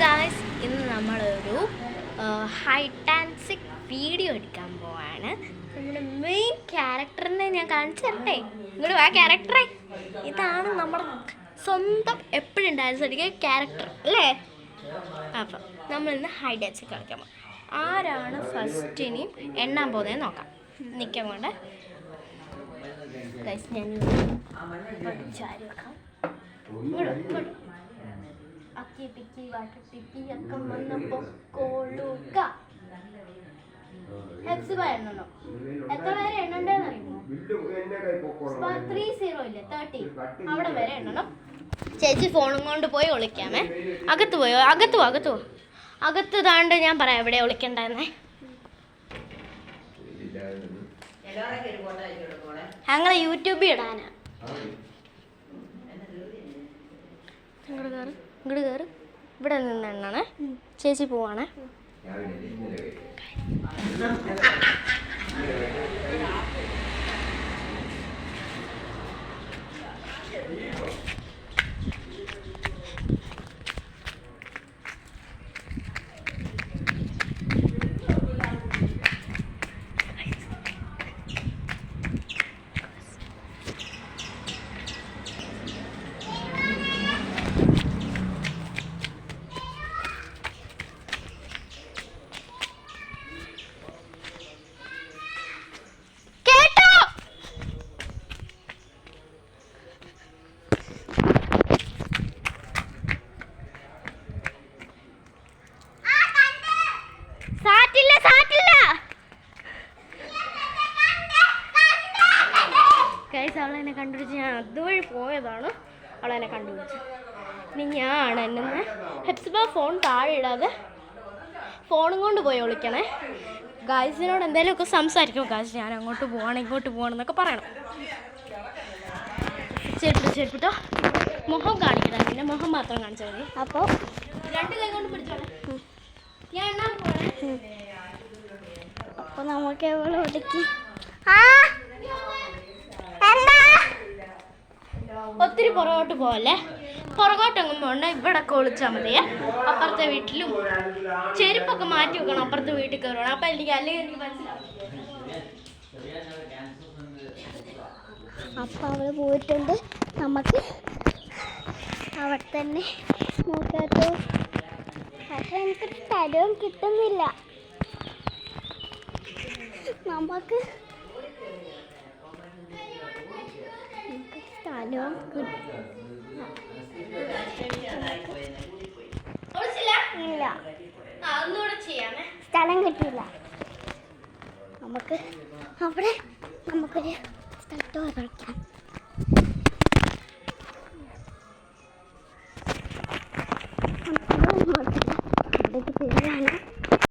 Guys, ഇന്ന് നമ്മളൊരു hide and seek video എടുക്കാൻ പോവാണ്. നമ്മുടെ മെയിൻ ക്യാരക്ടറിനെ ഞാൻ കാണിച്ചു തരട്ടെ. ഇങ്ങോട്ട് ആ ക്യാരക്ടറെ, ഇതാണ് നമ്മുടെ സ്വന്തം എപ്പോഴും ഡാൻസ് അടിക്കുക ക്യാരക്ടർ അല്ലേ. അപ്പം നമ്മളിന്ന് ഹൈഡ് ആൻഡ് സീക്ക് കളിക്കാൻ പോകും. ആരാണ് ഫസ്റ്റ് ഇനി എണ്ണാൻ പോകുന്നതെന്ന് നോക്കാം. നിൽക്കാൻ കൊണ്ട് ഗൈസ് ഞാൻ ചാരി വെക്കാം. അക്കി പിക്കി വാട്ടി ഒക്കെ വന്നപ്പോ കൊള്ളുക. എണ്ണണോ? എത്ര വരെ എണ്ണണ്ടെന്ന് അറിയുമോ? 30 ഇല്ലേ 30 അവിടെ വരെ എണ്ണണം. ചേച്ചി ഫോണും കൊണ്ട് പോയി ഒളിക്കാമേ. അകത്ത് പോയോ? അകത്ത് താണ്ട് ഞാൻ പറയാം എവിടെ ഒളിക്കണ്ടെന്നേ. ഞങ്ങളെ യൂട്യൂബിൽ ഇടാനാ. ഇങ്ങോട്ട് കയറി ഇവിടെ നിന്ന് എണ്ണണേ. ചേച്ചി പോവാണേ. ഗൈസ്, അവളെന്നെ കണ്ടുപിടിച്ച് ഞാൻ അതുവഴി പോയതാണ്. അവളെന്നെ കണ്ടുപിടിച്ചു. ഇനി ഞാൻ എന്നെ ഹെപ്സിബ ഫോൺ താഴെ ഇടാതെ ഫോണും കൊണ്ട് പോയി ഒളിക്കണേ. ഗൈസിനോട് എന്തെങ്കിലുമൊക്കെ സംസാരിക്കും. ഗൈസ് ഞാൻ അങ്ങോട്ട് പോവാണ് ഇങ്ങോട്ട് പോവാണ് എന്നൊക്കെ പറയണം. ചെരുപ്പിട്ടോ മുഖം കാണിക്കണം. പിന്നെ മുഖം മാത്രം കാണിച്ചാൽ മതി. അപ്പോൾ 2 കൈ കൊണ്ട് പിടിച്ചോളെ. ഞാൻ എണ്ണാൻ പോവാണ്. അപ്പോൾ നമുക്ക് എവിടെ ഒതുക്കി ഒത്തിരി പുറകോട്ട് പോകല്ലേ. പുറകോട്ടൊന്നും പോകണ്ട. ഇവിടെ ഒളിച്ചാൽ മതിയേ. അപ്പുറത്തെ വീട്ടിലും ചെരുപ്പൊക്കെ മാറ്റി വെക്കണം. അപ്പുറത്തെ വീട്ടിൽ കയറണം. അപ്പം അല്ലെങ്കിൽ എനിക്ക് മനസ്സിലാവും. അപ്പം അവൾ പോയിട്ടുണ്ട്. നമുക്ക് അവിടെ തന്നെ നോക്കാട്ടോ. പക്ഷെ എനിക്ക് സ്ഥലവും കിട്ടുന്നില്ല. നമുക്ക് സ്ഥലവും ഇല്ല. സ്ഥലം കിട്ടിയില്ല. നമുക്ക് അവിടെ നമുക്കൊരു സ്ഥലത്ത് കളിക്കാം. അവിടേക്ക് പേരാണ്.